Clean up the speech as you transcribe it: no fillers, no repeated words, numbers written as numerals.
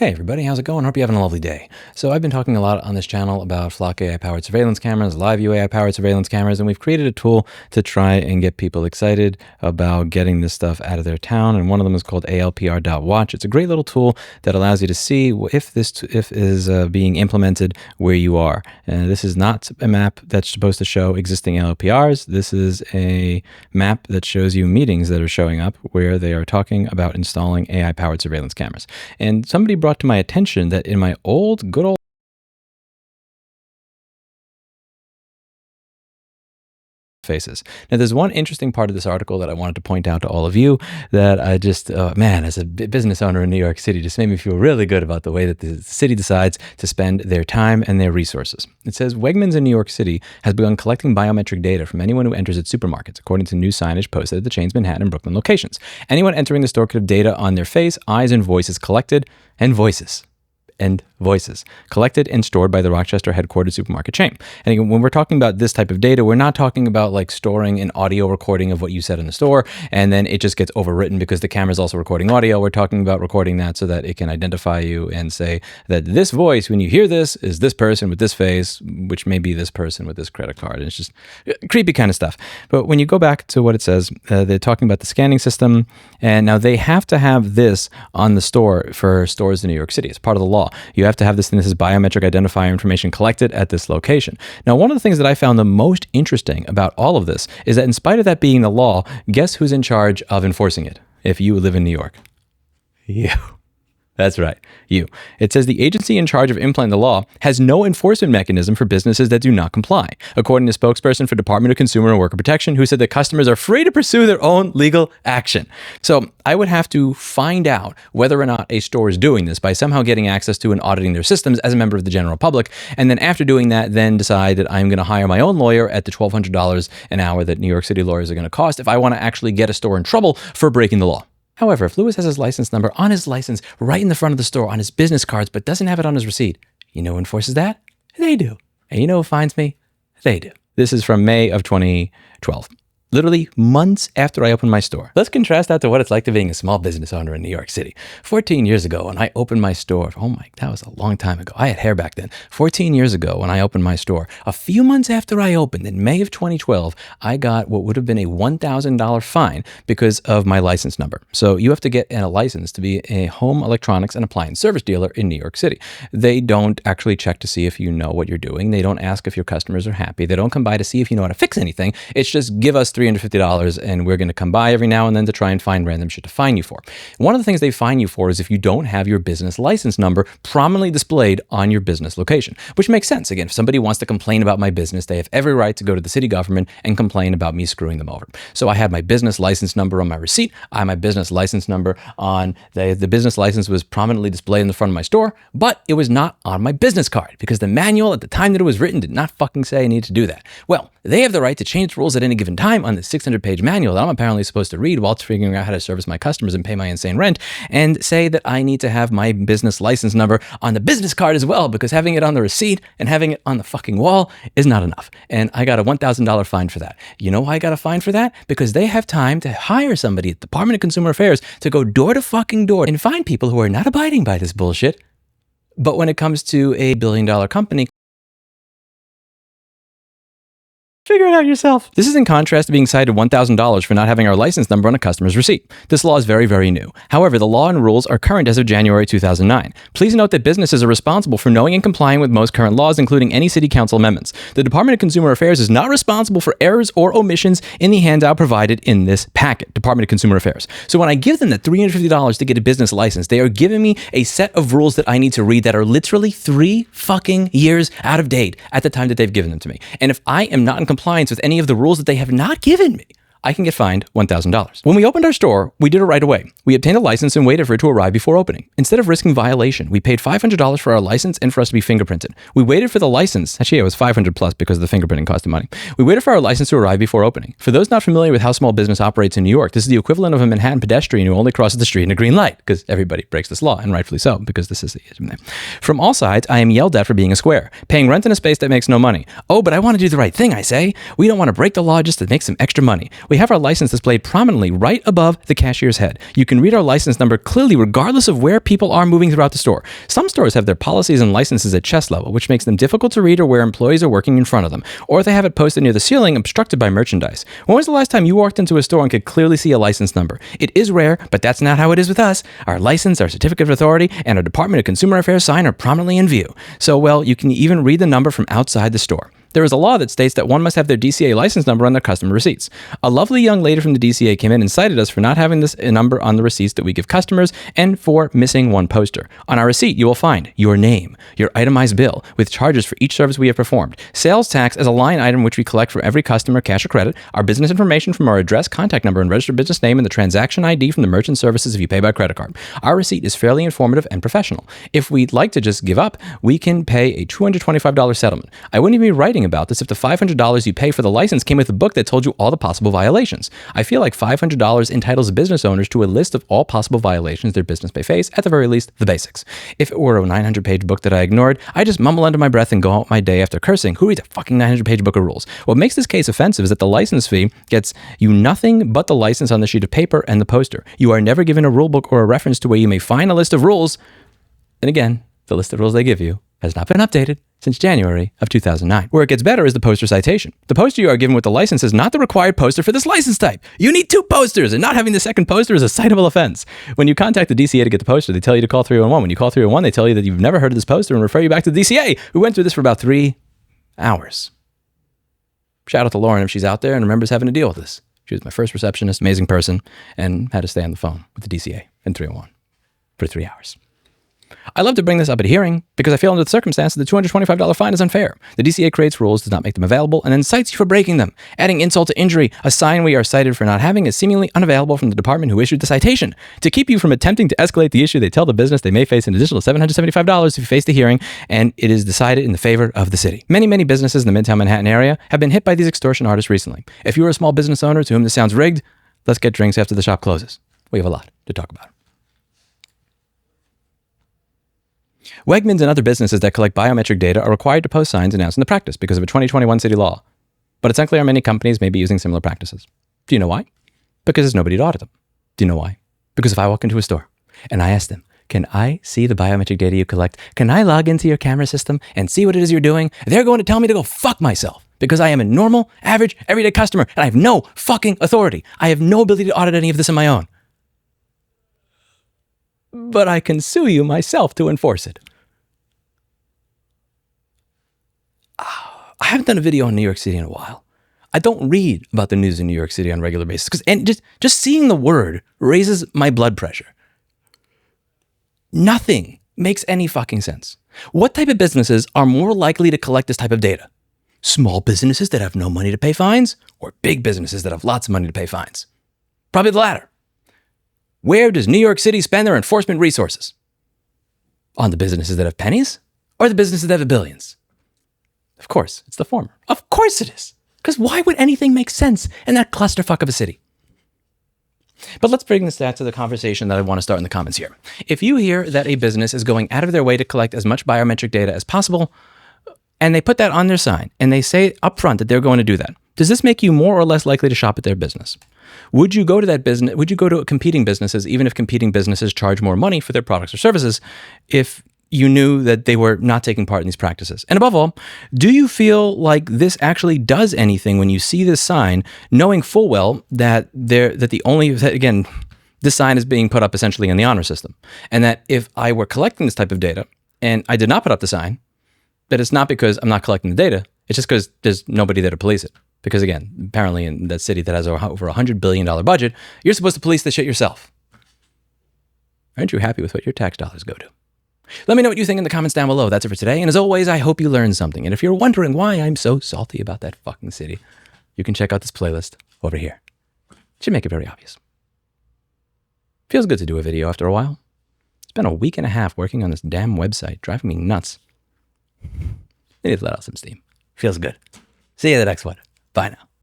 Hey everybody, how's it going? Hope you're having a lovely day. So I've been talking a lot on this channel about Flock AI-powered surveillance cameras, live AI-powered surveillance cameras, and we've created a tool to try and get people excited about getting this stuff out of their town. And one of them is called ALPR.watch. It's a great little tool that allows you to see if this is being implemented where you are. And this is not a map that's supposed to show existing ALPRs. This is a map that shows you meetings that are showing up where they are talking about installing AI-powered surveillance cameras. And somebody brought to my attention that in my good old faces. Now, there's one interesting part of this article that I wanted to point out to all of you that I just, man, as a business owner in New York City, just made me feel really good about the way that the city decides to spend their time and their resources. It says, Wegman's in New York City has begun collecting biometric data from anyone who enters its supermarkets, according to new signage posted at the chain's Manhattan and Brooklyn locations. Anyone entering the store could have data on their face, eyes, and voices collected, collected and stored by the Rochester headquartered supermarket chain. And again, when we're talking about this type of data, we're not talking about like storing an audio recording of what you said in the store and then it just gets overwritten because the camera is also recording audio. We're talking about recording that so that it can identify you and say that this voice, when you hear this, is this person with this face, which may be this person with this credit card. And it's just creepy kind of stuff. But when you go back to what it says, they're talking about the scanning system. And now they have to have this on the store for stores in New York City. It's part of the law. You have to have this thing. This is biometric identifier information collected at this location. Now, one of the things that I found the most interesting about all of this is that in spite of that being the law, guess who's in charge of enforcing it if you live in New York? You. That's right, you. It says the agency in charge of implementing the law has no enforcement mechanism for businesses that do not comply, according to spokesperson for Department of Consumer and Worker Protection, who said that customers are free to pursue their own legal action. So I would have to find out whether or not a store is doing this by somehow getting access to and auditing their systems as a member of the general public. And then after doing that, then decide that I'm going to hire my own lawyer at the $1,200 an hour that New York City lawyers are going to cost if I want to actually get a store in trouble for breaking the law. However, if Lewis has his license number on his license right in the front of the store on his business cards, but doesn't have it on his receipt, you know who enforces that? They do. And you know who finds me? They do. This is from May of 2012. Literally months after I opened my store. Let's contrast that to what it's like to being a small business owner in New York City. 14 years ago when I opened my store, that was a long time ago. I had hair back then. 14 years ago when I opened my store, a few months after I opened in May of 2012, I got what would have been a $1,000 fine because of my license number. So you have to get a license to be a home electronics and appliance service dealer in New York City. They don't actually check to see if you know what you're doing. They don't ask if your customers are happy. They don't come by to see if you know how to fix anything. It's just give us $350 and we're going to come by every now and then to try and find random shit to fine you for. One of the things they fine you for is if you don't have your business license number prominently displayed on your business location, which makes sense. Again, if somebody wants to complain about my business, they have every right to go to the city government and complain about me screwing them over. So I had my business license number on my receipt. I had my business license number on the business license was prominently displayed in the front of my store, but it was not on my business card because the manual at the time that it was written did not fucking say I needed to do that. Well, they have the right to change the rules at any given time on the 600-page manual that I'm apparently supposed to read while figuring out how to service my customers and pay my insane rent, and say that I need to have my business license number on the business card as well, because having it on the receipt and having it on the fucking wall is not enough. And I got a $1,000 fine for that. You know why I got a fine for that? Because they have time to hire somebody at the Department of Consumer Affairs to go door to fucking door and find people who are not abiding by this bullshit. But when it comes to a billion-dollar company, figure it out yourself. This is in contrast to being cited $1,000 for not having our license number on a customer's receipt. This law is very, very new. However, the law and rules are current as of January 2009. Please note that businesses are responsible for knowing and complying with most current laws, including any city council amendments. The Department of Consumer Affairs is not responsible for errors or omissions in the handout provided in this packet, Department of Consumer Affairs. So when I give them the $350 to get a business license, they are giving me a set of rules that I need to read that are literally 3 fucking years out of date at the time that they've given them to me. And if I am not in compliance with any of the rules that they have not given me, I can get fined $1,000. When we opened our store, we did it right away. We obtained a license and waited for it to arrive before opening. Instead of risking violation, we paid $500 for our license and for us to be fingerprinted. We waited for the license. Actually, it was $500 plus because the fingerprinting cost money. We waited for our license to arrive before opening. For those not familiar with how small business operates in New York, this is the equivalent of a Manhattan pedestrian who only crosses the street in a green light, because everybody breaks this law, and rightfully so, because this is the From all sides, I am yelled at for being a square, paying rent in a space that makes no money. Oh, but I want to do the right thing, I say. We don't want to break the law just to make some extra money. We have our license displayed prominently right above the cashier's head. You can read our license number clearly regardless of where people are moving throughout the store. Some stores have their policies and licenses at chest level, which makes them difficult to read or where employees are working in front of them, or they have it posted near the ceiling obstructed by merchandise. When was the last time you walked into a store and could clearly see a license number? It is rare, but that's not how it is with us. Our license, our certificate of authority, and our Department of Consumer Affairs sign are prominently in view. So, well, you can even read the number from outside the store. There is a law that states that one must have their DCA license number on their customer receipts. A lovely young lady from the DCA came in and cited us for not having this number on the receipts that we give customers and for missing one poster. On our receipt, you will find your name, your itemized bill with charges for each service we have performed, sales tax as a line item which we collect from every customer, cash or credit, our business information from our address, contact number, and registered business name, and the transaction ID from the merchant services if you pay by credit card. Our receipt is fairly informative and professional. If we'd like to just give up, we can pay a $225 settlement. I wouldn't even be writing about this if the $500 you pay for the license came with a book that told you all the possible violations. I feel like $500 entitles business owners to a list of all possible violations their business may face, at the very least, the basics. If it were a 900-page book that I ignored, I just mumble under my breath and go out my day after cursing. Who reads a fucking 900-page book of rules? What makes this case offensive is that the license fee gets you nothing but the license on the sheet of paper and the poster. You are never given a rule book or a reference to where you may find a list of rules. And again, the list of rules they give you has not been updated since January of 2009. Where it gets better is the poster citation. The poster you are given with the license is not the required poster for this license type. You need 2 posters, and not having the second poster is a citable offense. When you contact the DCA to get the poster, they tell you to call 311. When you call 311, they tell you that you've never heard of this poster and refer you back to the DCA, who went through this for about 3 hours. Shout out to Lauren if she's out there and remembers having to deal with this. She was my first receptionist, amazing person, and had to stay on the phone with the DCA in 301 for 3 hours. I love to bring this up at a hearing because I feel under the circumstances the $225 fine is unfair. The DCA creates rules, does not make them available, and then cites you for breaking them. Adding insult to injury, a sign we are cited for not having is seemingly unavailable from the department who issued the citation. To keep you from attempting to escalate the issue, they tell the business they may face an additional $775 if you face the hearing, and it is decided in the favor of the city. Many businesses in the Midtown Manhattan area have been hit by these extortion artists recently. If you are a small business owner to whom this sounds rigged, let's get drinks after the shop closes. We have a lot to talk about. Wegmans and other businesses that collect biometric data are required to post signs announcing the practice because of a 2021 city law. But it's unclear how many companies may be using similar practices. Do you know why? Because there's nobody to audit them. Do you know why? Because if I walk into a store and I ask them, can I see the biometric data you collect? Can I log into your camera system and see what it is you're doing? They're going to tell me to go fuck myself because I am a normal, average, everyday customer and I have no fucking authority. I have no ability to audit any of this on my own. But I can sue you myself to enforce it. I haven't done a video on New York City in a while. I don't read about the news in New York City on a regular basis and just seeing the word raises my blood pressure. Nothing makes any fucking sense. What type of businesses are more likely to collect this type of data? Small businesses that have no money to pay fines or big businesses that have lots of money to pay fines? Probably the latter. Where does New York City spend their enforcement resources? On the businesses that have pennies or the businesses that have billions? Of course, it's the former. Of course it is. Because why would anything make sense in that clusterfuck of a city? But let's bring this back to the conversation that I want to start in the comments here. If you hear that a business is going out of their way to collect as much biometric data as possible, and they put that on their sign, and they say upfront that they're going to do that, does this make you more or less likely to shop at their business? Would you go to that business? Would you go to competing businesses, even if competing businesses charge more money for their products or services, if you knew that they were not taking part in these practices? And above all, do you feel like this actually does anything when you see this sign, knowing full well that this sign is being put up essentially in the honor system, and that if I were collecting this type of data and I did not put up the sign, that it's not because I'm not collecting the data, it's just because there's nobody there to police it. Because again, apparently in that city that has over $100 billion budget, you're supposed to police the shit yourself. Aren't you happy with what your tax dollars go to? Let me know what you think in the comments down below. That's it for today. And as always, I hope you learned something. And if you're wondering why I'm so salty about that fucking city, you can check out this playlist over here. It should make it very obvious. Feels good to do a video after a while. It's been a week and a half working on this damn website, driving me nuts. I need to let out some steam. Feels good. See you in the next one. Bye now.